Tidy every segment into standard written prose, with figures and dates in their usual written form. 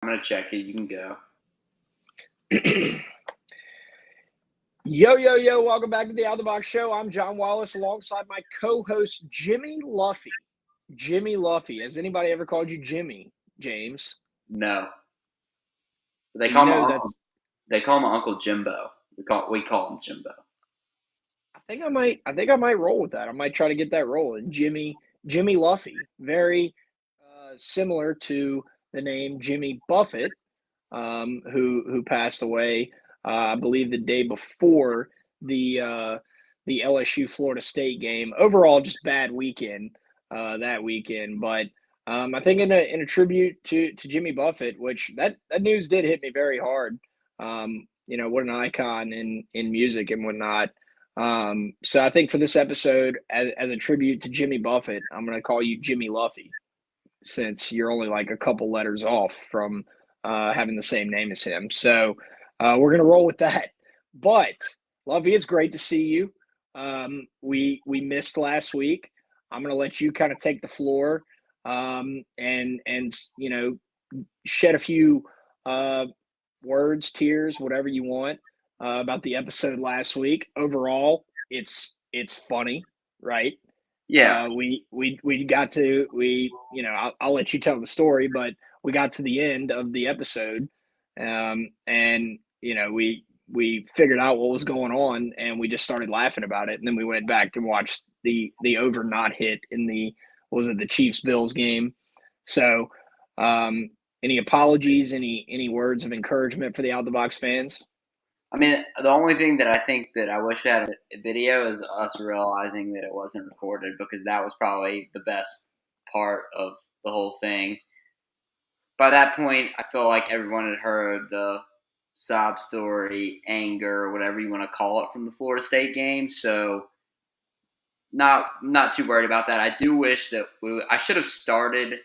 I'm going to check it. You can go. Yo, yo, yo, welcome back to the Out of the Box Show. I'm John Wallace alongside my co-host, Jimmy Luffy. Jimmy Luffy. Has anybody ever called you Jimmy, James? No. They You call him know Uncle. that's They call him Uncle Jimbo. We call him Jimbo. I think I might roll with that. I might try to get that rolling. Jimmy Luffy. Very similar to the name Jimmy Buffett, who passed away, I believe the day before the LSU Florida State game. Overall, just bad weekend that weekend. But I think in a tribute to Jimmy Buffett, which that news did hit me very hard. What an icon in music and whatnot. So I think for this episode, as a tribute to Jimmy Buffett, I'm going to call you Jimmy Luffy, since you're only like a couple letters off from having the same name as him. So we're gonna roll with that. But Lovey, it's great to see you. We missed last week. I'm gonna let you kind of take the floor and shed a few words, tears, whatever you want about the episode last week. Overall, it's funny, right? Yeah. We got to I'll let you tell the story, but we got to the end of the episode, and we figured out what was going on, and we just started laughing about it, and then we went back and watched the over not hit in the the Chiefs Bills game. So, any apologies, any words of encouragement for the Out the Box fans? I mean, the only thing that I think that I wish I had a video is us realizing that it wasn't recorded, because that was probably the best part of the whole thing. By that point, I feel like everyone had heard the sob story, anger, whatever you want to call it, from the Florida State game. So not too worried about that. I do wish that I should have started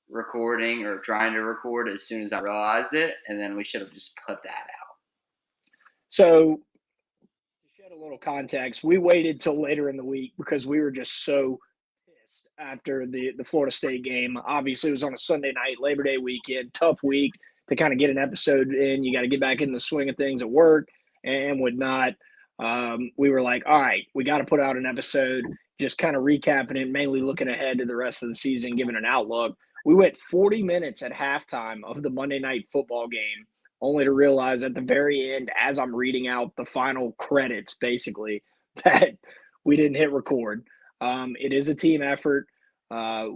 recording or trying to record as soon as I realized it, and then we should have just put that out. So, to shed a little context, we waited till later in the week because we were just so pissed after the Florida State game. Obviously, it was on a Sunday night, Labor Day weekend, tough week to kind of get an episode in. You got to get back in the swing of things at work and whatnot. We were like, all right, we got to put out an episode, just kind of recapping it, mainly looking ahead to the rest of the season, giving an outlook. We went 40 minutes at halftime of the Monday Night Football game, only to realize at the very end, as I'm reading out the final credits, basically, that we didn't hit record. It is a team effort. There's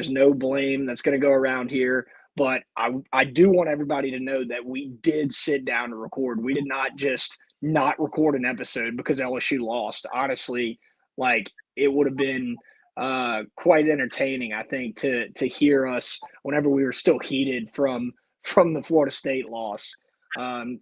no blame that's going to go around here, but I do want everybody to know that we did sit down to record. We did not just not record an episode because LSU lost. Honestly, like, it would have been quite entertaining, I think, to hear us whenever we were still heated from the Florida State loss.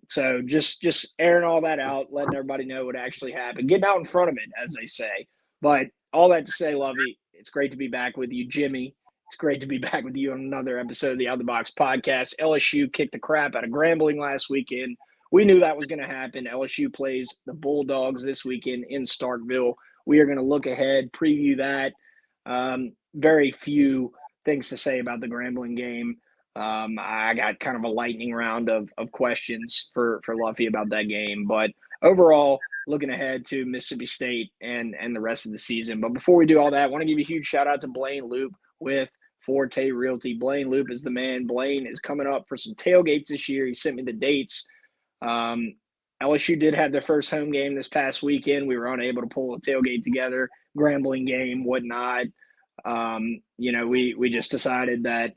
So just airing all that out, letting everybody know what actually happened, getting out in front of it, as they say. But all that to say, Lovey, it's great to be back with you, Jimmy. It's great to be back with you on another episode of the Out of the Box podcast. LSU kicked the crap out of Grambling last weekend. We knew that was going to happen. LSU plays the Bulldogs this weekend in Starkville. We are going to look ahead, preview that. Very few things to say about the Grambling game. I got kind of a lightning round of questions for Luffy about that game. But overall, looking ahead to Mississippi State and the rest of the season. But before we do all that, I want to give a huge shout out to Blaine Loop with Forte Realty. Blaine Loop is the man. Blaine is coming up for some tailgates this year. He sent me the dates. LSU did have their first home game this past weekend. We were unable to pull a tailgate together, Grambling game, whatnot. We just decided that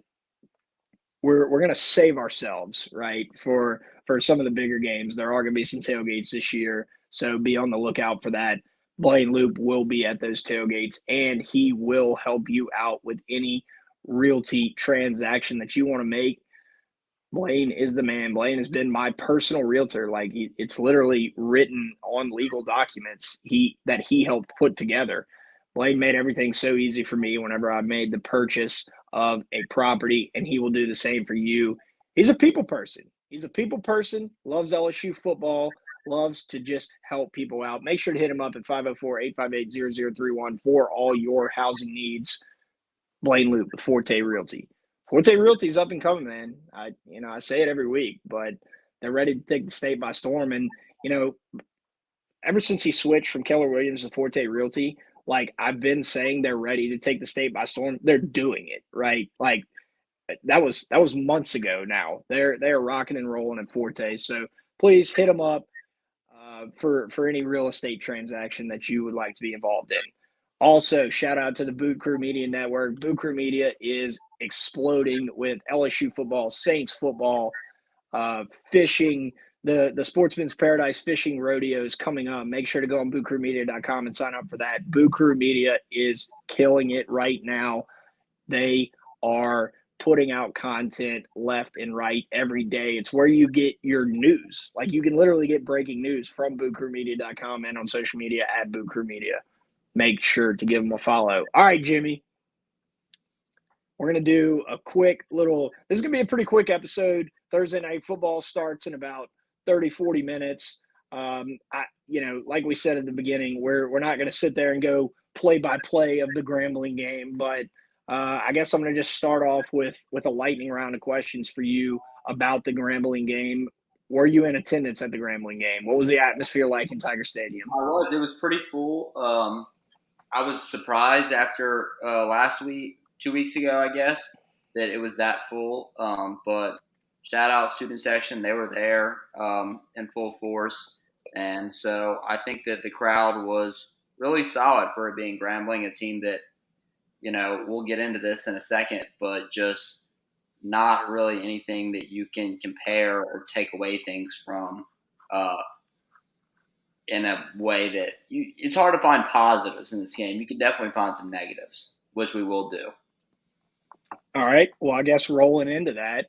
we're going to save ourselves, right, for some of the bigger games. There are going to be some tailgates this year, so be on the lookout for that. Blaine Loop will be at those tailgates, and he will help you out with any realty transaction that you want to make. Blaine is the man. Blaine has been my personal realtor. Like, it's literally written on legal documents that he helped put together. Blaine made everything so easy for me whenever I made the purchase of a property, and he will do the same for you. He's a people person. Loves LSU football, loves to just help people out. Make sure to hit him up at 504-858-0031 for all your housing needs. Blaine Loop with Forte Realty. Forte Realty's up and coming, man. I say it every week, but they're ready to take the state by storm. And ever since he switched from Keller Williams to Forte Realty, like I've been saying, they're ready to take the state by storm. They're doing it, right? Like that was months ago. Now they're rocking and rolling at Forte. So please hit them up for any real estate transaction that you would like to be involved in. Also, shout out to the Boot Crew Media Network. Boot Crew Media is exploding with LSU football, Saints football, fishing. The Sportsman's Paradise Fishing Rodeo is coming up. Make sure to go on bootcrewmedia.com and sign up for that. Boot Crew Media is killing it right now. They are putting out content left and right every day. It's where you get your news. Like you can literally get breaking news from bootcrewmedia.com and on social media at Boot Crew Media. Make sure to give them a follow. All right, Jimmy. We're going to do a quick little – this is going to be a pretty quick episode. Thursday Night Football starts in about 30, 40 minutes. Like we said at the beginning, we're not going to sit there and go play-by-play of the Grambling game, but I guess I'm going to just start off with a lightning round of questions for you about the Grambling game. Were you in attendance at the Grambling game? What was the atmosphere like in Tiger Stadium? I was. It was pretty full. I was surprised after last week, 2 weeks ago, I guess, that it was that full. But shout out student section. They were there in full force. And so I think that the crowd was really solid for it being Grambling, a team that, we'll get into this in a second, but just not really anything that you can compare or take away things from in a way that it's hard to find positives in this game. You can definitely find some negatives, which we will do. All right. Well, I guess rolling into that,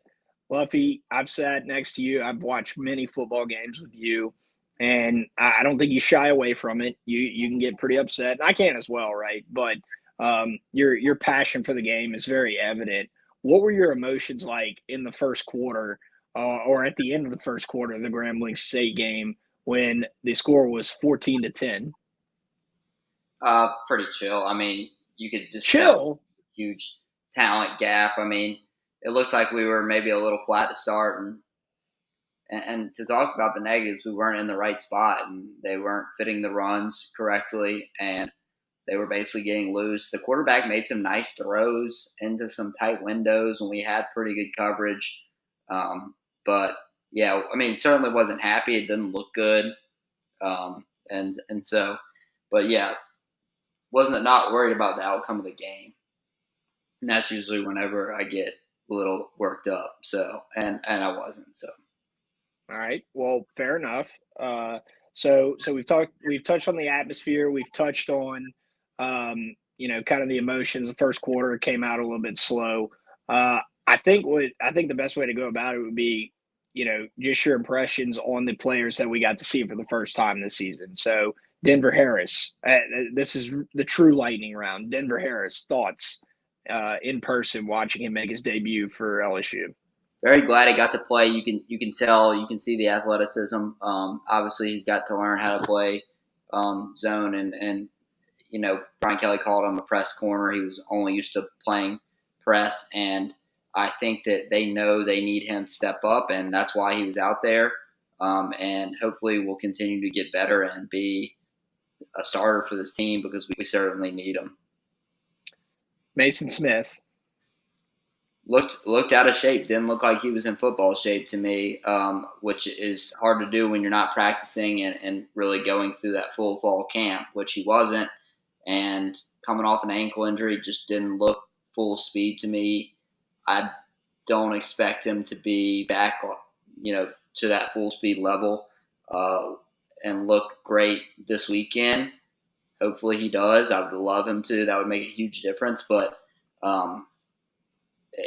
Luffy, I've sat next to you. I've watched many football games with you, and I don't think you shy away from it. You can get pretty upset. And I can as well, right? But your passion for the game is very evident. What were your emotions like in the first quarter or at the end of the first quarter of the Grambling State game when the score was 14-10? Pretty chill. I mean, you could just chill. Huge talent gap. I mean, it looked like we were maybe a little flat to start, and to talk about the negatives, we weren't in the right spot, and they weren't fitting the runs correctly, and they were basically getting loose. The quarterback made some nice throws into some tight windows, and we had pretty good coverage. But yeah, I mean, certainly wasn't happy. It didn't look good, and so, but yeah, wasn't not worried about the outcome of the game. And that's usually whenever I get a little worked up. So, and I wasn't. So, all right. Well, fair enough. So we've touched on the atmosphere. We've touched on, kind of the emotions. The first quarter came out a little bit slow. I think the best way to go about it would be, just your impressions on the players that we got to see for the first time this season. So Denver Harris, this is the true lightning round. Denver Harris, thoughts in person watching him make his debut for LSU. Very glad he got to play. You can tell, you can see the athleticism. Obviously, he's got to learn how to play zone, and Brian Kelly called him a press corner. He was only used to playing press, and I think that they know they need him to step up, and that's why he was out there. And hopefully, we'll continue to get better and be a starter for this team because we certainly need him. Mason Smith looked out of shape. Didn't look like he was in football shape to me, which is hard to do when you're not practicing and really going through that full fall camp, which he wasn't. And coming off an ankle injury, just didn't look full speed to me. I don't expect him to be back, to that full speed level and look great this weekend. Hopefully he does. I would love him to. That would make a huge difference. But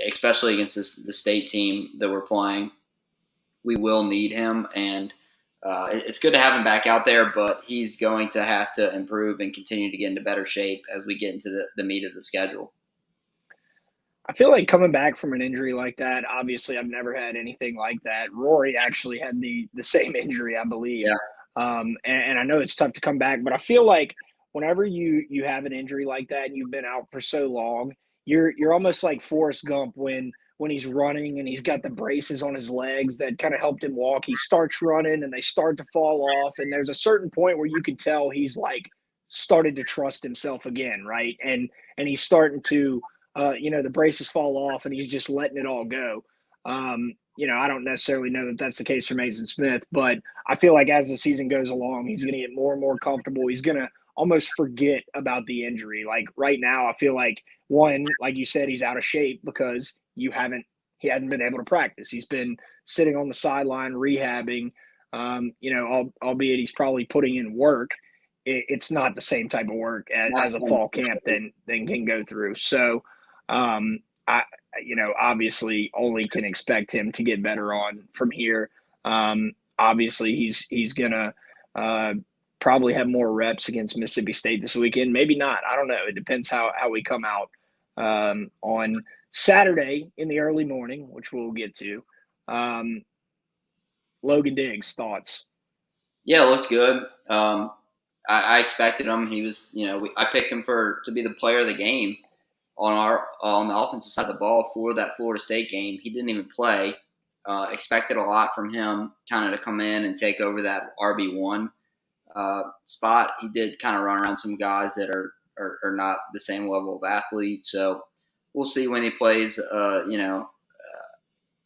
especially against the state team that we're playing, we will need him. And it's good to have him back out there, but he's going to have to improve and continue to get into better shape as we get into the meat of the schedule. I feel like coming back from an injury like that, obviously I've never had anything like that. Rory actually had the same injury, I believe. Yeah. And I know it's tough to come back, but I feel like whenever you have an injury like that and you've been out for so long, you're almost like Forrest Gump when when he's running and he's got the braces on his legs that kind of helped him walk. He starts running and they start to fall off. And there's a certain point where you can tell he's like started to trust himself again, right? And he's starting to, the braces fall off and he's just letting it all go. I don't necessarily know that that's the case for Mason Smith, but I feel like as the season goes along, he's going to get more and more comfortable. He's going to almost forget about the injury. Like right now, I feel like one, like you said, he's out of shape because he hadn't been able to practice. He's been sitting on the sideline rehabbing. Albeit he's probably putting in work. It's not the same type of work as a fall camp than can go through. So, obviously only can expect him to get better on from here. Obviously he's gonna probably have more reps against Mississippi State this weekend. Maybe not. I don't know. It depends how we come out on Saturday in the early morning, which we'll get to. Logan Diggs, thoughts? Yeah, it looked good. I expected him. He was, I picked him to be the player of the game on the offensive side of the ball for that Florida State game. He didn't even play. Expected a lot from him, kind of to come in and take over that RB1 spot. He did kind of run around some guys that are not the same level of athlete. So we'll see when he plays.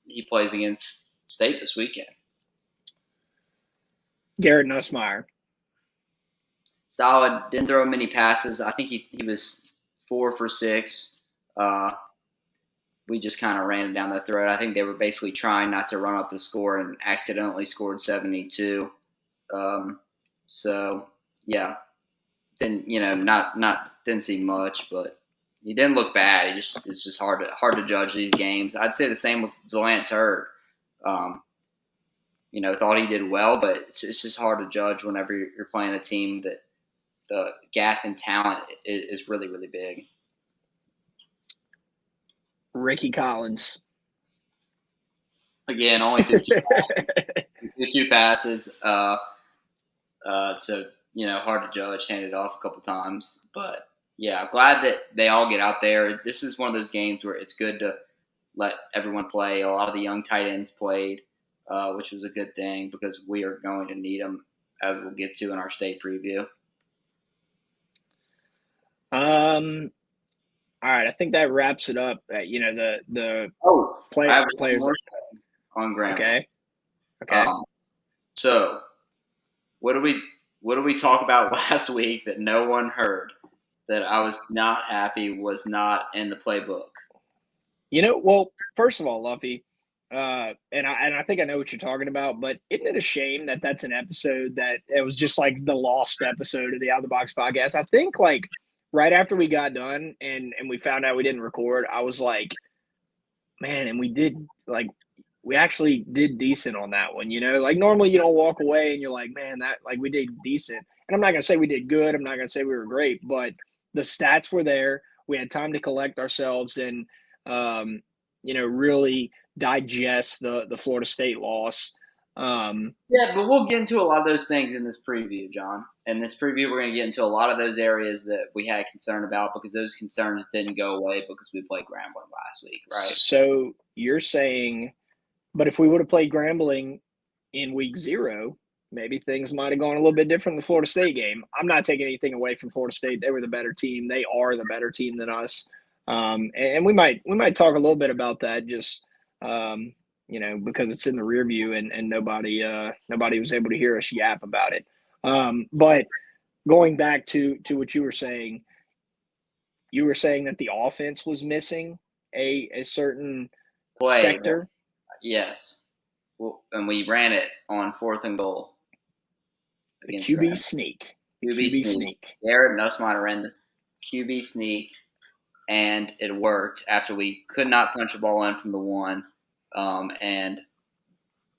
He plays against State this weekend. Garrett Nussmeier. Solid. Didn't throw many passes. I think he was 4 for 6. We just kind of ran it down the throat. I think they were basically trying not to run up the score and accidentally scored 72. So yeah, didn't didn't see much, but he didn't look bad. It's just hard to judge these games. I'd say the same with Lance Hurd. Thought he did well, but it's just hard to judge whenever you're playing a team that the gap in talent is really, really big. Ricky Collins. Again, only 52 passes. So, hard to judge. Handed off a couple times. But, yeah, I'm glad that they all get out there. This is one of those games where it's good to let everyone play. A lot of the young tight ends played, which was a good thing because we are going to need them, as we'll get to in our state preview. All right, I think that wraps it up. The players on Grambling. Okay. So, what do we talk about last week that no one heard? That I was not happy was not in the playbook. Well, first of all, Luffy, and I think I know what you're talking about, but isn't it a shame that that's an episode that it was just like the lost episode of the Out of the Box podcast? I think like right after we got done and we found out we didn't record, I was like, man, and we actually did decent on that one, like normally you don't walk away and you're like, man, that like we did decent. And I'm not going to say we did good. I'm not going to say we were great, but the stats were there. We had time to collect ourselves and, really digest the Florida State loss. Yeah, but we'll get into a lot of those things in this preview, John. In this preview, we're going to get into a lot of those areas that we had concern about because those concerns didn't go away because we played Grambling last week, right? So you're saying, but if we would have played Grambling in week 0, maybe things might have gone a little bit different in the Florida State game. I'm not taking anything away from Florida State. They were the better team. They are the better team than us. And we might talk a little bit about that just because it's in the rear view and nobody was able to hear us yap about it. But going back to what you were saying that the offense was missing a certain sector. Yes. Well, and we ran it on 4th and goal. The QB sneak. QB sneak. Garrett Nussmeier ran the QB sneak, and it worked after we could not punch the ball in from the 1. And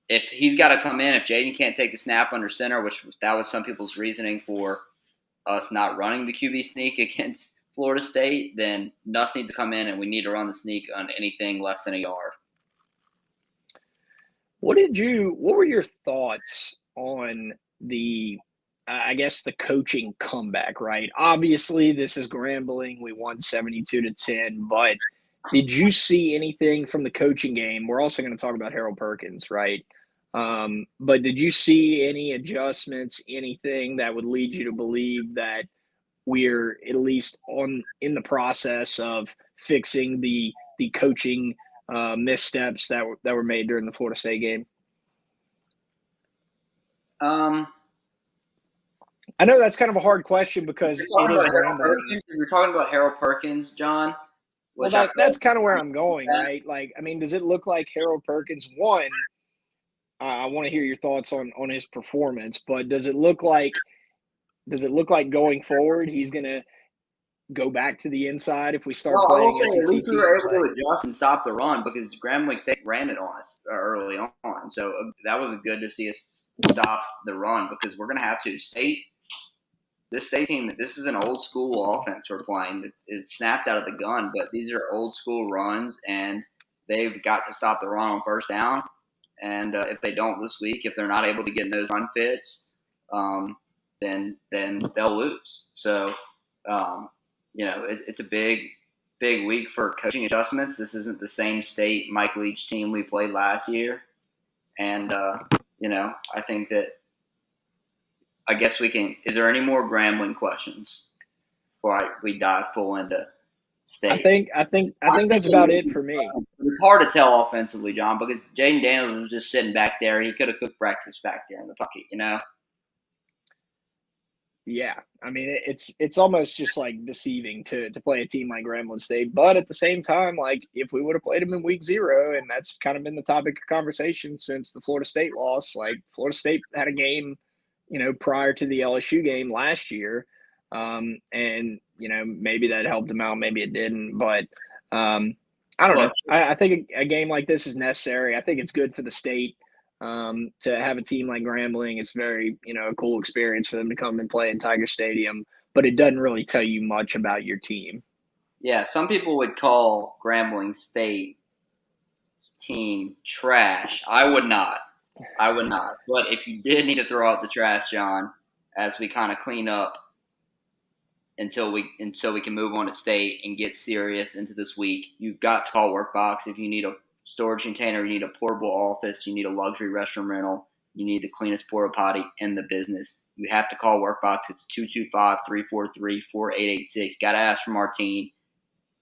if he's got to come in, if Jaden can't take the snap under center, which that was some people's reasoning for us not running the QB sneak against Florida State, then Nuss needs to come in and we need to run the sneak on anything less than a yard. What were your thoughts on the coaching comeback, right? Obviously, this is Grambling. We won 72-10, but Did you see anything from the coaching game? We're also going to talk about Harold Perkins, right? But did you see any adjustments, anything that would lead you to believe that we're at least in the process of fixing the coaching missteps that were made during the Florida State game? Um, I know that's kind of a hard question because it is Grambling. You're talking about Harold Perkins, John, Well, which I that's feel kind of where I'm going, right? Like, I mean, does it look like Harold Perkins won? I want to hear your thoughts on his performance, but does it look like going forward he's going to go back to the inside if we start well, I will playing say at SEC least we were teams? able to adjust and stop the run because Grambling State ran it on us early on. So that was good to see us stop the run because we're going to have to. This state team, this is an old school offense we're playing. It's snapped out of the gun, but these are old school runs, and they've got to stop the run on first down. And if they don't this week, if they're not able to get in those run fits, then they'll lose. So, it's a big week for coaching adjustments. This isn't the same state Mike Leach team we played last year, and I think that I guess we can. Is there any more Grambling questions before we dive full into state? I think that's about it for me. It's hard to tell offensively, John, because Jaden Daniels was just sitting back there. He could have cooked breakfast back there in the bucket, Yeah, I mean it's almost just like deceiving to play a team like Grambling State, but at the same time, like if we would have played them in week 0, and that's kind of been the topic of conversation since the Florida State loss. Like Florida State had a game, prior to the LSU game last year, and maybe that helped them out, maybe it didn't, but I don't know. I think a game like this is necessary. I think it's good for the state. To have a team like Grambling, it's very, a cool experience for them to come and play in Tiger Stadium, but it doesn't really tell you much about your team. Yeah, some people would call Grambling State team trash. I would not. But if you did need to throw out the trash, John, as we kind of clean up until we can move on to state and get serious into this week, you've got to call Workbox if you need a storage container, you need a portable office, you need a luxury restroom rental, you need the cleanest porta potty in the business. You have to call Workbox. It's 225-343-4886. Got to ask for Martine.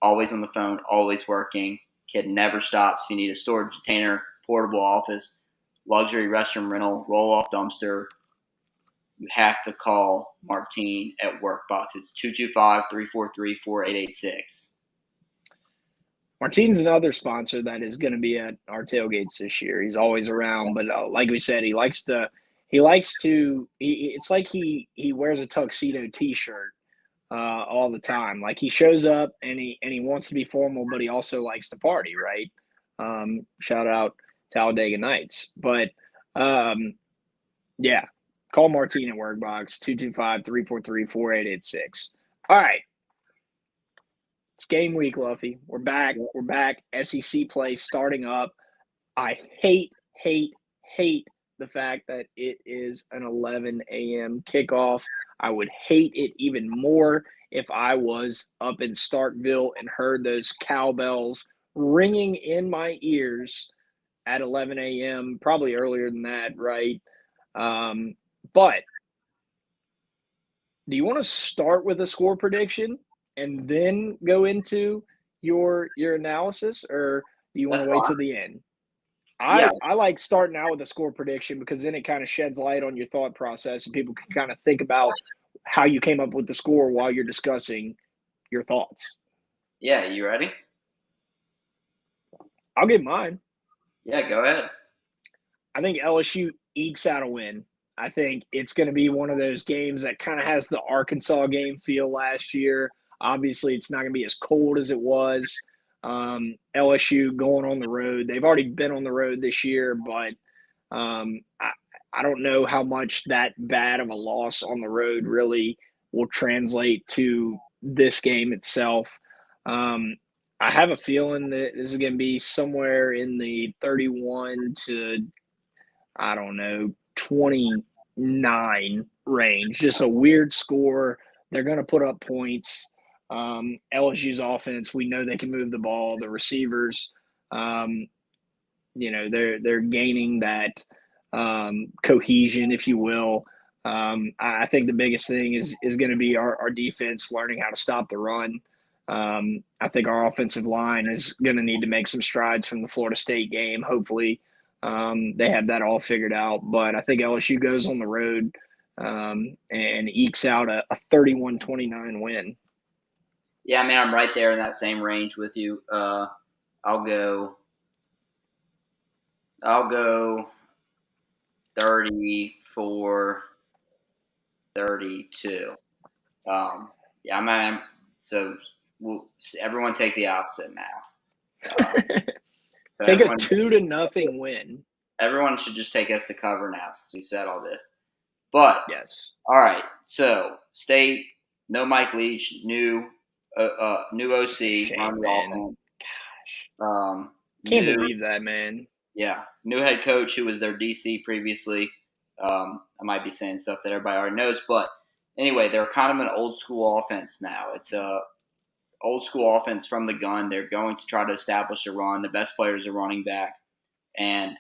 Always on the phone, always working. Kid never stops. You need a storage container, portable office, luxury restroom rental, roll-off dumpster. You have to call Martine at Workbox. It's 225-343-4886. Martine's another sponsor that is going to be at our tailgates this year. He's always around, but like we said, it's like he wears a tuxedo T-shirt all the time. Like he shows up and he wants to be formal, but he also likes to party, right? Shout out Talladega Nights. But yeah, call Martine at Workbox 225-343-4886. All right. It's game week, Luffy. We're back. We're back. SEC play starting up. I hate the fact that it is an 11 a.m. kickoff. I would hate it even more if I was up in Starkville and heard those cowbells ringing in my ears at 11 a.m., probably earlier than that, right? But do you want to start with a score prediction and then go into your analysis, or do you want to wait till the end? I like starting out with a score prediction because then it kind of sheds light on your thought process and people can kind of think about how you came up with the score while you're discussing your thoughts. Yeah, you ready? I'll give mine. Yeah, go ahead. I think LSU ekes out a win. I think it's going to be one of those games that kind of has the Arkansas game feel last year. Obviously, it's not going to be as cold as it was. LSU going on the road. They've already been on the road this year, but I don't know how much that bad of a loss on the road really will translate to this game itself. I have a feeling that this is going to be somewhere in the 31 to, 29 range. Just a weird score. They're going to put up points. LSU's offense, we know they can move the ball. The receivers, they're gaining that cohesion, if you will. I think the biggest thing is going to be our defense learning how to stop the run. I think our offensive line is going to need to make some strides from the Florida State game. Hopefully, they have that all figured out. But I think LSU goes on the road and ekes out a 31-29 win. Yeah, I mean, I'm right there in that same range with you. I'll go 34-32. Yeah, so everyone take the opposite now. So take a 2-0 win. Everyone should just take us to cover now since we said all this. But yes, all right. So State, no Mike Leach, new OC on the offense. Gosh, can't believe that, man. Yeah, new head coach who was their DC previously. I might be saying stuff that everybody already knows, but anyway, they're kind of an old school offense now. It's a old school offense from the gun. They're going to try to establish a run. The best players are running back, and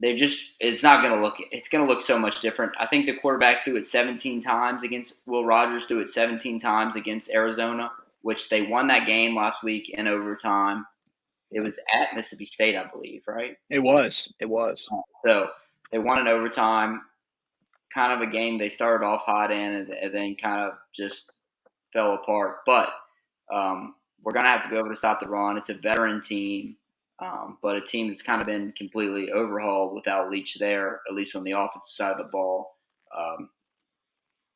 it's going to look so much different. I think the quarterback threw it 17 times against Will Rogers, threw it 17 times against Arizona, which they won that game last week in overtime. It was at Mississippi State, I believe, right? It was. So they won in overtime, kind of a game they started off hot in and then kind of just fell apart. But we're going to have to be able to stop the run. It's a veteran team. But a team that's kind of been completely overhauled without Leach there, at least on the offensive side of the ball.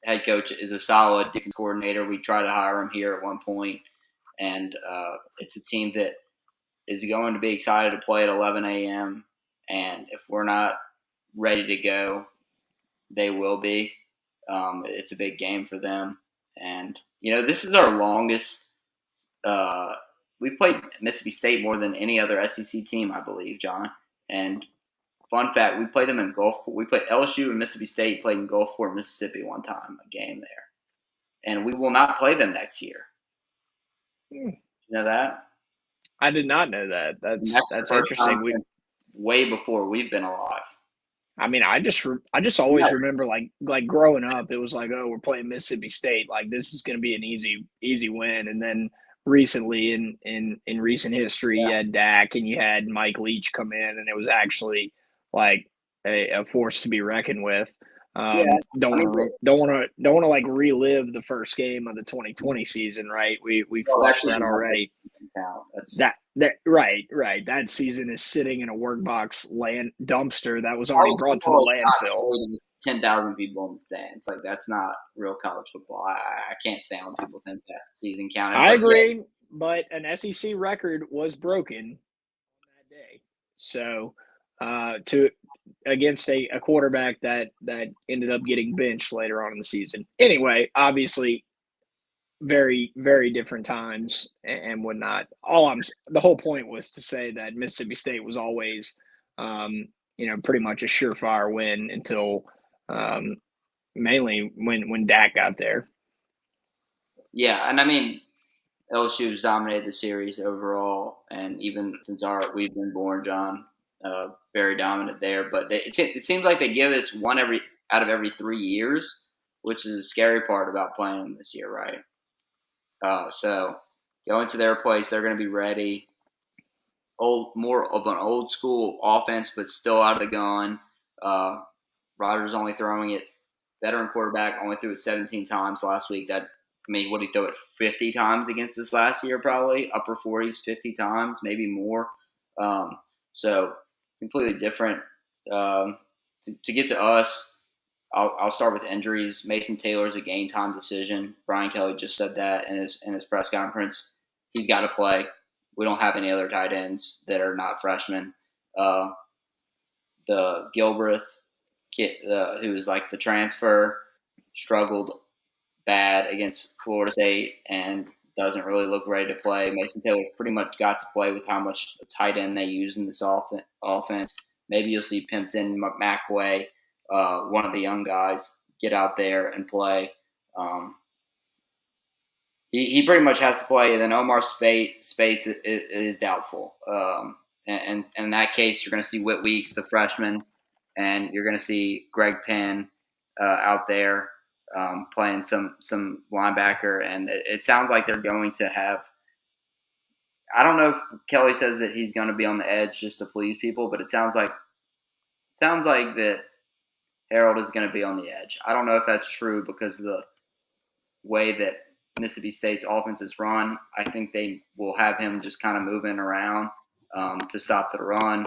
Head coach is a solid defense coordinator. We tried to hire him here at one point, and it's a team that is going to be excited to play at 11 a.m. And if we're not ready to go, they will be. It's a big game for them. And, this is our longest we played Mississippi State more than any other SEC team, I believe, John. And fun fact, we played them in Gulfport. We played LSU and Mississippi State played in Gulfport, Mississippi one time, a game there. And we will not play them next year. You know that? I did not know that. That's interesting. Way before we've been alive. I mean, I just always remember like growing up, it was like, oh, we're playing Mississippi State. Like this is going to be an easy win. And then recently in recent history, you had Dak and you had Mike Leach come in, and it was actually like a force to be reckoned with. Don't want to like relive the first game of the 2020 season, right? We flushed that already. Right. That season is sitting in a workbox land dumpster that was already brought to the landfill. 10,000 people in the stands. Like that's not real college football. I can't stand when people think that season counted. I agree, but an SEC record was broken on that day. So against a quarterback that ended up getting benched later on in the season. Anyway, obviously, very, very different times and whatnot. The whole point was to say that Mississippi State was always, pretty much a surefire win until mainly when Dak got there. Yeah, and I mean, LSU's dominated the series overall, and even since we've been born, John, very dominant there. But it seems like they give us one out of every 3 years, which is the scary part about playing them this year, right? So going to their place, they're going to be ready. More of an old school offense, but still out of the gun. Rodgers only throwing it. Veteran quarterback only threw it 17 times last week. What did he throw it 50 times against us last year? Probably upper 40s, 50 times, maybe more. So completely different. To get to us, I'll start with injuries. Mason Taylor's a game time decision. Brian Kelly just said that in his press conference. He's got to play. We don't have any other tight ends that are not freshmen. The Gilbreth kid, who was like the transfer, struggled bad against Florida State and doesn't really look ready to play. Mason Taylor pretty much got to play with how much tight end they use in this offense. Maybe you'll see Pimpton, McWay, one of the young guys get out there and play. He pretty much has to play. And then Omar Speights is doubtful. And in that case, you're going to see Whit Weeks, the freshman, and you're going to see Greg Penn out there playing some linebacker. And it sounds like they're going to have. I don't know if Kelly says that he's going to be on the edge just to please people, but it sounds like that Harold is going to be on the edge. I don't know if that's true because of the way that Mississippi State's offense is run. I think they will have him just kind of moving around to stop the run.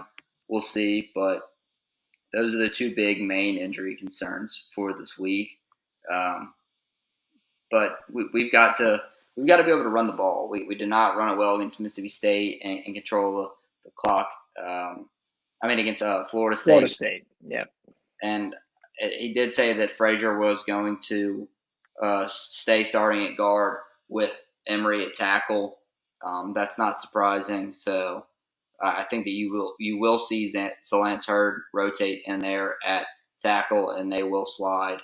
We'll see, but those are the two big main injury concerns for this week. But we've got to be able to run the ball. We did not run it well against Mississippi State and control the clock. Against Florida State. Florida State, yeah. And he did say that Frazier was going to stay starting at guard with Emory at tackle. That's not surprising. So I think that you will see Lance Hurd rotate in there at tackle, and they will slide.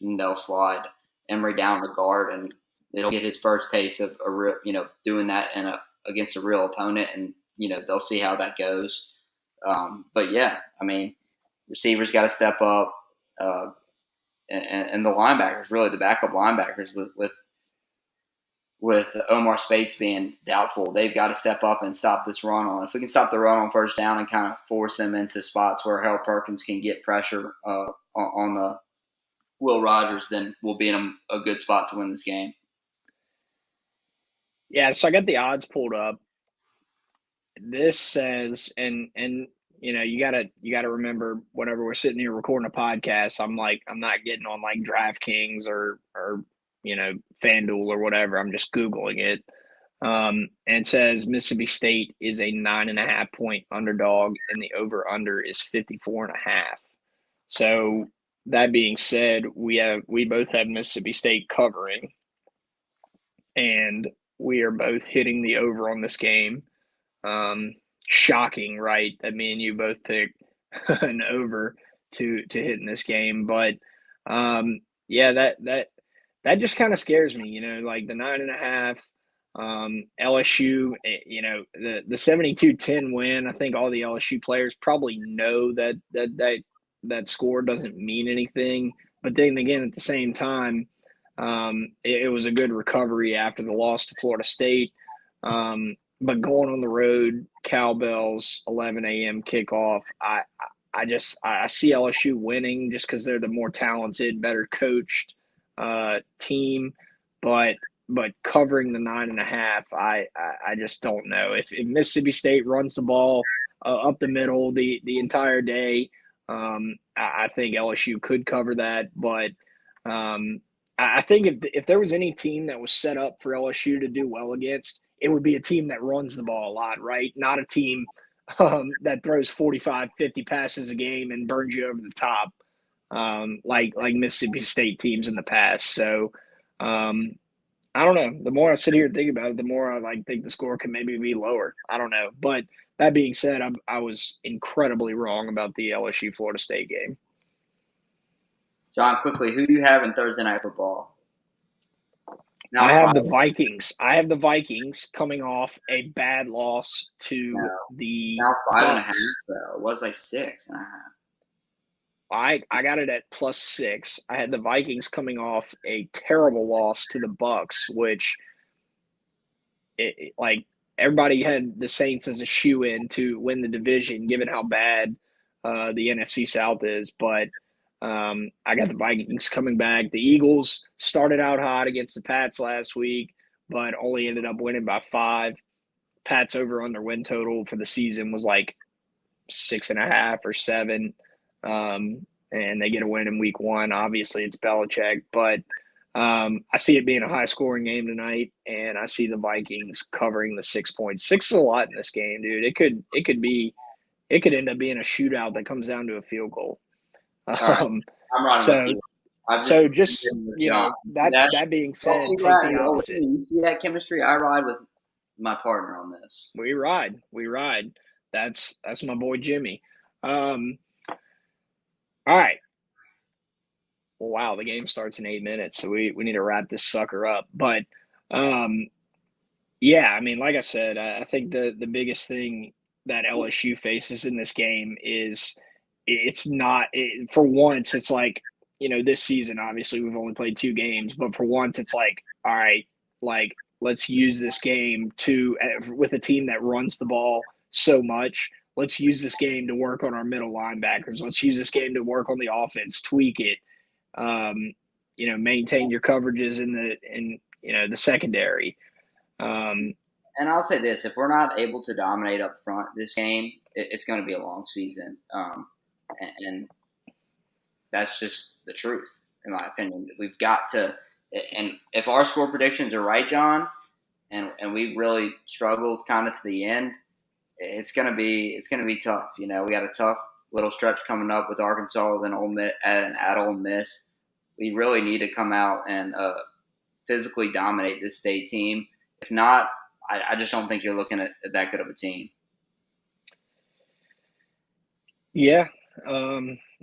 They'll slide Emory down to guard, and it'll get his first taste of doing that against a real opponent, and they'll see how that goes. But yeah, receivers got to step up, and the linebackers, really the backup linebackers, with Omar Speights being doubtful, they've got to step up and stop this run on. If we can stop the run on first down and kind of force them into spots where Harold Perkins can get pressure on the Will Rogers, then we'll be in a good spot to win this game. Yeah, so I got the odds pulled up. This says, and you gotta remember, whenever we're sitting here recording a podcast, I'm not getting on like DraftKings or FanDuel or whatever. I'm just Googling it. And it says Mississippi State is a 9.5 point underdog, and the over under is 54.5. So that being said, we both have Mississippi State covering, and we are both hitting the over on this game. Shocking, right? That me and you both picked an over to hit in this game, but yeah, that just kind of scares me, like the 9.5. LSU, the 72-10 win. I think all the LSU players probably know that score doesn't mean anything, but then again, at the same time, it was a good recovery after the loss to Florida State. But going on the road, cowbells, 11 a.m. kickoff, I see LSU winning just because they're the more talented, better coached team. But covering the 9.5, I just don't know. If Mississippi State runs the ball up the middle the entire day, I think LSU could cover that. But I think if there was any team that was set up for LSU to do well against, it would be a team that runs the ball a lot, right? Not a team that throws 45, 50 passes a game and burns you over the top, like Mississippi State teams in the past. So I don't know. The more I sit here and think about it, the more I think the score can maybe be lower. I don't know. But that being said, I was incredibly wrong about the LSU Florida State game. John, quickly, who do you have in Thursday Night Football? I have the Vikings. I have the Vikings coming off a bad loss to the now 5.5, Bucks. though. It was like 6.5. I got it at +6. I had the Vikings coming off a terrible loss to the Bucks, which everybody had the Saints as a shoe-in to win the division, given how bad the NFC South is. But I got the Vikings coming back. The Eagles started out hot against the Pats last week, but only ended up winning by 5. Pats over under win total for the season was like 6.5 or 7. And they get a win in week 1. Obviously, it's Belichick, but I see it being a high-scoring game tonight, and I see the Vikings covering the 6 points. 6 is a lot in this game, dude. It could end up being a shootout that comes down to a field goal. Right. I'm riding so just that being said, take the opposite. You see that chemistry? I ride with my partner on this. We ride. That's my boy Jimmy. All right. wow, the game starts in 8 minutes, so we need to wrap this sucker up. But yeah, I mean, like I said, I think the biggest thing that LSU faces in this game is it's not for once. It's like, this season obviously we've only played 2 games, but for once it's like, all right, like let's use this game to with a team that runs the ball so much. Let's use this game to work on our middle linebackers. Let's use this game to work on the offense, tweak it, maintain your coverages in the secondary. And I'll say this: if we're not able to dominate up front this game, it's going to be a long season, and that's just the truth, in my opinion. We've got to, and if our score predictions are right, John, and we really struggled kind of to the end, it's gonna be tough. We got a tough little stretch coming up with Arkansas, then Ole Miss, and at Ole Miss. We really need to come out and physically dominate this state team. If not, I just don't think you're looking at that good of a team. Yeah,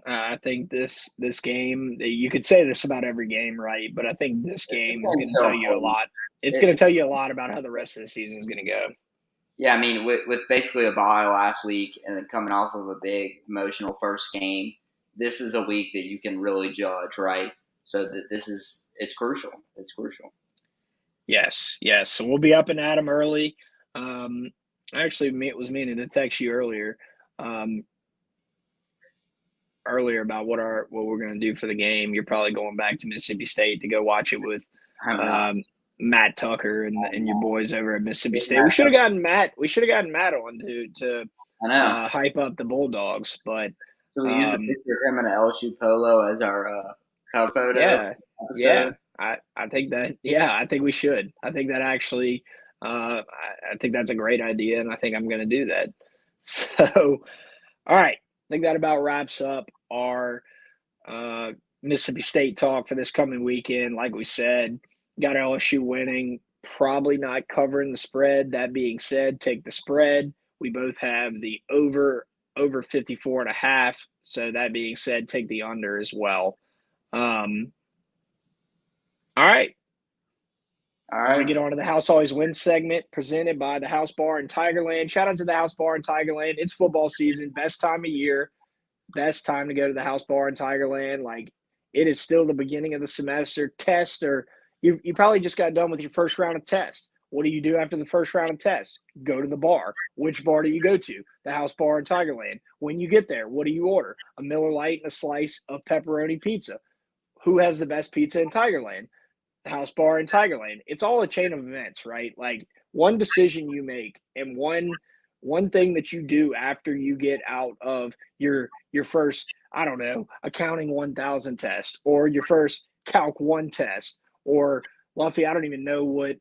I think this game, you could say this about every game, right? But I think this game is going to tell you a lot. It's going to tell you a lot about how the rest of the season is going to go. Yeah, I mean, with basically a bye last week and then coming off of a big emotional first game, this is a week that you can really judge, right? So that it's crucial. It's crucial. Yes. So we'll be up and at 'em early. Actually, it was meaning to text you earlier. Earlier about what we're going to do for the game. You're probably going back to Mississippi State to go watch it with Matt Tucker and your boys over at Mississippi State. We should have gotten Matt. We should have gotten Matt on to hype up the Bulldogs. But so we use a picture of him in an LSU polo as our cover photo. Yeah. I think that. Yeah, I think we should. I think that actually. I think that's a great idea, and I think I'm going to do that. So, all right. I think that about wraps up our Mississippi State talk for this coming weekend. Like we said, got LSU winning, probably not covering the spread. That being said, take the spread. We both have the over 54.5. So that being said, take the under as well. All right. All right. We get on to the House Always Wins segment presented by the House Bar in Tigerland. Shout out to the House Bar in Tigerland. It's football season, best time of year, best time to go to the House Bar in Tigerland. Like, it is still the beginning of the semester. Test, or you probably just got done with your first round of tests. What do you do after the first round of tests? Go to the bar. Which bar do you go to? The House Bar in Tigerland. When you get there, what do you order? A Miller Lite and a slice of pepperoni pizza. Who has the best pizza in Tigerland? The House Bar in Tigerland. It's all a chain of events, right? Like, one decision you make and one thing that you do after you get out of your first, I don't know, accounting 1000 test, or your first calc 1 test, or Luffy, I don't even know what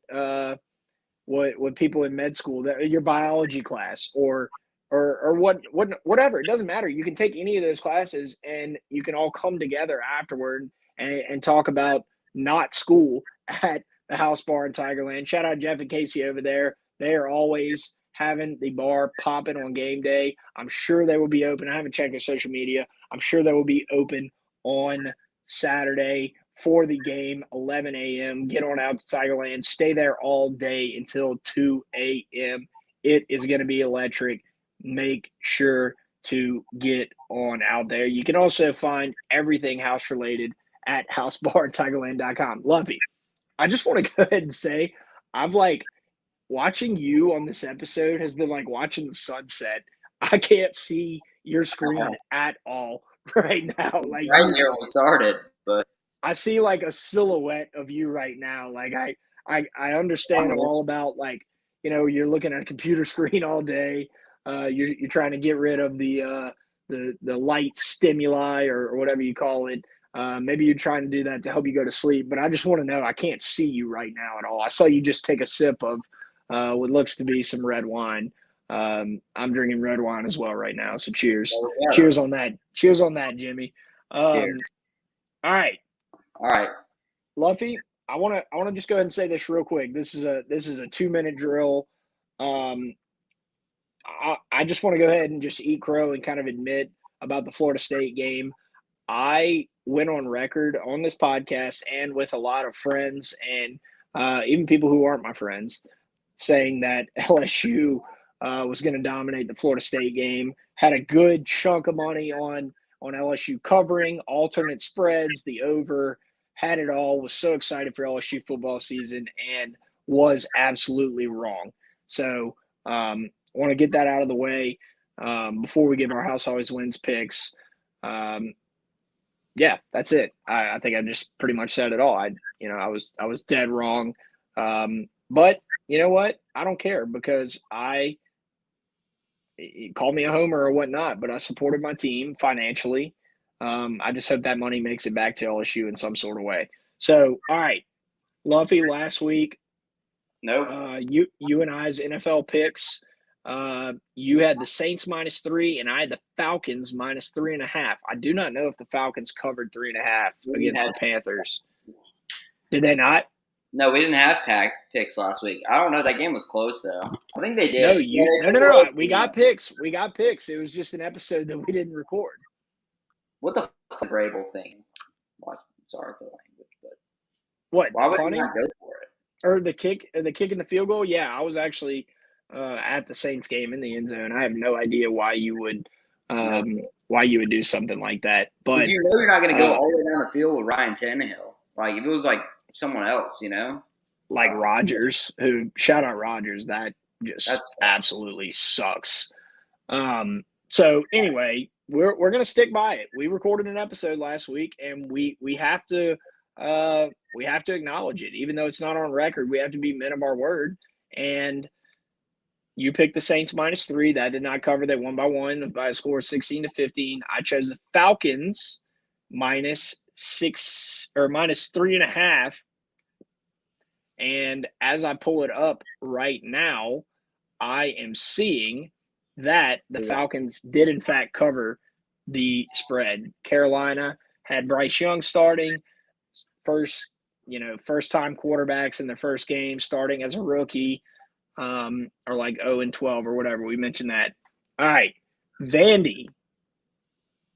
people in med school, that your biology class, or whatever. It doesn't matter. You can take any of those classes and you can all come together afterward and talk about not school at the House Bar in Tigerland. Shout out Jeff and Casey over there. They are always having the bar popping on game day. I'm sure they will be open. I haven't checked their social media. I'm sure they will be open on Saturday for the game, 11 a.m. Get on out to Tigerland. Stay there all day until 2 a.m. It is going to be electric. Make sure to get on out there. You can also find everything house related at housebartigerland.com. Lumpy, I just want to go ahead and say, I've watching you on this episode has been like watching the sunset. I can't see your screen at all right now. Like, right here we started, but I see like a silhouette of you right now. Like, I understand all about, like, you're looking at a computer screen all day. You're trying to get rid of the light stimuli or whatever you call it. Maybe you're trying to do that to help you go to sleep, but I just want to know, I can't see you right now at all. I saw you just take a sip of what looks to be some red wine. I'm drinking red wine as well right now. So cheers. Cheers on that. Cheers on that, Jimmy. Cheers. All right. Luffy, I want to just go ahead and say this real quick. This is a 2-minute drill. I just want to go ahead and just eat crow and kind of admit about the Florida State game. I went on record on this podcast and with a lot of friends and even people who aren't my friends saying that LSU was going to dominate the Florida State game. Had a good chunk of money on LSU covering, alternate spreads, the over, had it all, was so excited for LSU football season, and was absolutely wrong. So I want to get that out of the way before we give our House Always Wins picks. Yeah, that's it. I think I just pretty much said it all. I was dead wrong. But you know what? I don't care because call me a homer or whatnot, but I supported my team financially. I just hope that money makes it back to LSU in some sort of way. So, all right, Luffy, last week, Nope. you and I's NFL picks. You had the Saints -3, and I had the Falcons -3.5. I do not know if the Falcons covered 3.5 against the Panthers. Did they not? No, we didn't have picks last week. I don't know. That game was close though. I think they No, did. no. We got picks. We got picks. It was just an episode that we didn't record. What the Vrabel thing? Sorry for the language, but what? Why would you not go for it? Or the kick and the field goal? Yeah, I was actually at the Saints game in the end zone. I have no idea why you would do something like that. But you know you're not going to go all the way down the field with Ryan Tannehill. Like if it was like someone else, you know, like Rodgers, who shout out Rodgers, that just absolutely sucks. So anyway, we're gonna stick by it. We recorded an episode last week, and we have to acknowledge it, even though it's not on record. We have to be men of our word. And you picked the Saints -3. That did not cover. They won by 1 by a score of 16-15. I chose the Falcons -6 or -3.5. And as I pull it up right now, I am seeing that the Falcons did in fact cover the spread. Carolina had Bryce Young starting, first time quarterbacks in their first game starting as a rookie, or like 0-12 or whatever. We mentioned that. All right, Vandy.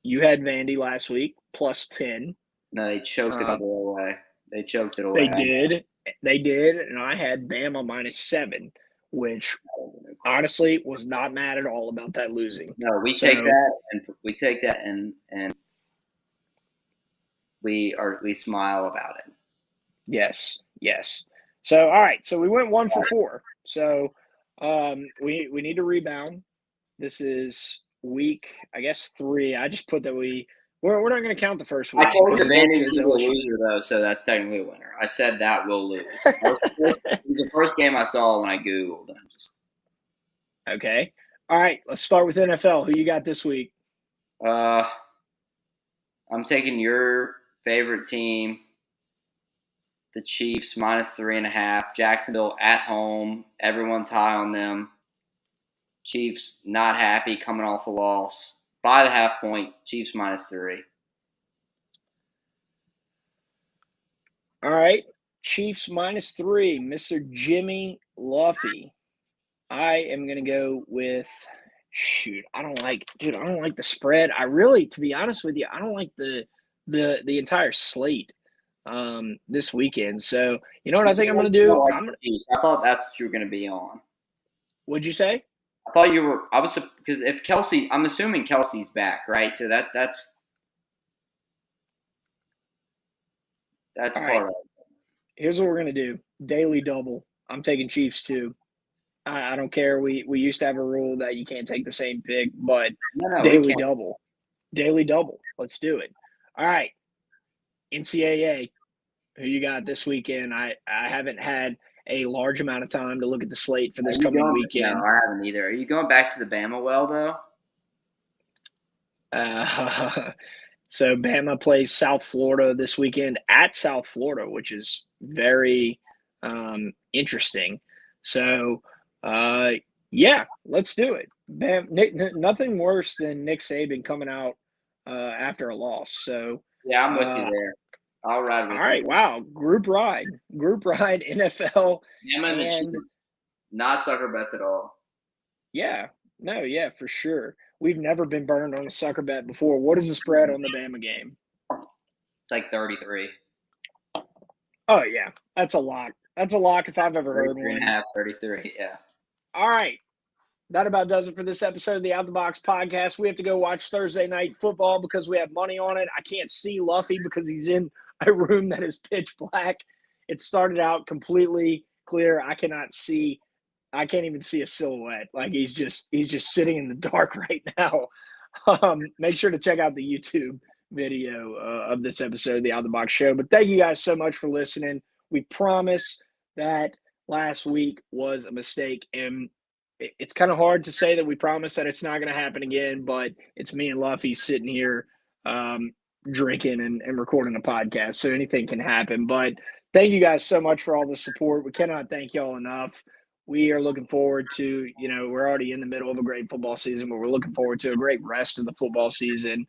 You had Vandy last week +10. No, they choked it all away. They choked it away. They did, and I had Bama -7, which honestly was not mad at all about that losing. No, we take that and we smile about it. Yes. So all right, so we went 1 for 4. So we need to rebound. This is week, I guess 3. I just put that we're not going to count the first week. I told you Vandy is a loser though, so that's technically a winner. I said that we'll lose. It was the first game I saw when I Googled. Okay. All right, let's start with NFL. Who you got this week? I'm taking your favorite team, the Chiefs -3.5. Jacksonville at home. Everyone's high on them. Chiefs not happy coming off a loss. By the half point, Chiefs -3. All right. Chiefs -3. Mr. Jimmy Luffy. I am going to go with I don't like the spread. I really, to be honest with you, I don't like the entire slate this weekend. So, you know what I think I'm going to do? I thought that's what you were going to be on. What'd you say? I thought you were. I was because if Kelsey, I'm assuming Kelsey's back, right? So that's part of it. Here's what we're gonna do: daily double. I'm taking Chiefs too. I don't care. We used to have a rule that you can't take the same pick, but daily double. Daily double. Let's do it. All right. NCAA. Who you got this weekend? I haven't had a large amount of time to look at the slate for this coming weekend. No, I haven't either. Are you going back to the Bama well, though? So Bama plays South Florida this weekend at South Florida, which is very interesting. So, yeah, let's do it. Nothing worse than Nick Saban coming out after a loss. So yeah, I'm with you there. I'll ride with you. All right, wow. Group ride, NFL. Bama and the Chiefs, not sucker bets at all. Yeah, for sure. We've never been burned on a sucker bet before. What is the spread on the Bama game? like 33. Oh yeah, that's a lock. That's a lock if I've ever heard 33 and one. a half, 33, yeah. All right. That about does it for this episode of the Out the Box podcast. We have to go watch Thursday night football because we have money on it. I can't see Luffy because he's in a room that is pitch black. It started out completely clear. I can't even see a silhouette. Like he's just sitting in the dark right now. Make sure to check out the YouTube video of this episode of the Out the Box show. But thank you guys so much for listening. We promise that last week was a mistake, and it's kind of hard to say that we promise that it's not going to happen again, but it's me and Luffy sitting here drinking and recording a podcast, so anything can happen. But thank you guys so much for all the support. We cannot thank y'all enough. We are looking forward to, we're already in the middle of a great football season, but we're looking forward to a great rest of the football season.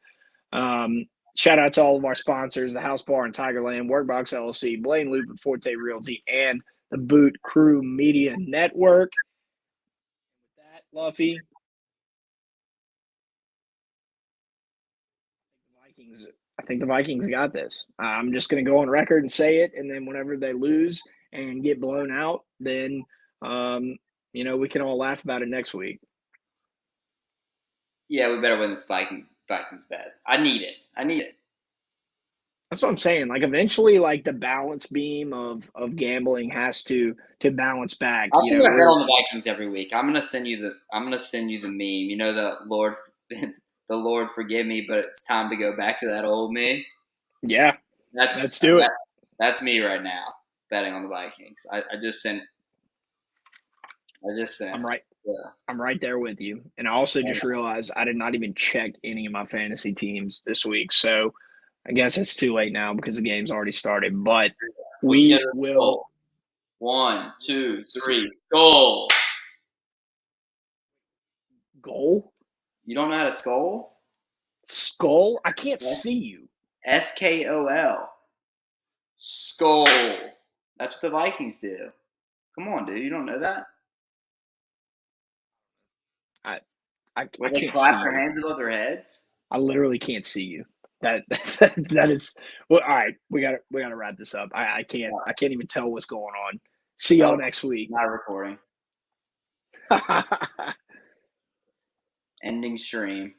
Shout out to all of our sponsors, the House Bar and Tigerland, Workbox LLC, Blaine Loop and Forte Realty, and the Boot Crew Media Network. With that, Luffy, I think the Vikings got this. I'm just going to go on record and say it, and then whenever they lose and get blown out, then we can all laugh about it next week. Yeah, we better win this Vikings bet. I need it. That's what I'm saying. Like eventually, like the balance beam of gambling has to balance back. I think I bet on the Vikings every week. I'm gonna send you the meme. The Lord, the Lord forgive me, but it's time to go back to that old me. Yeah, let's do it. That's me right now betting on the Vikings. I just sent. I'm right. I'm right there with you. And I also just realized I did not even check any of my fantasy teams this week. So I guess it's too late now because the game's already started. But we will. 1, 2, 3, goal. Goal? You don't know how to skull? Skull? I can't see you. SKOL. Skull. That's what the Vikings do. Come on, dude. You don't know that? I they clap their hands above their heads? I literally can't see you. That is well. All right, we got to wrap this up. I can't even tell what's going on. See y'all next week. Not recording. Ending stream.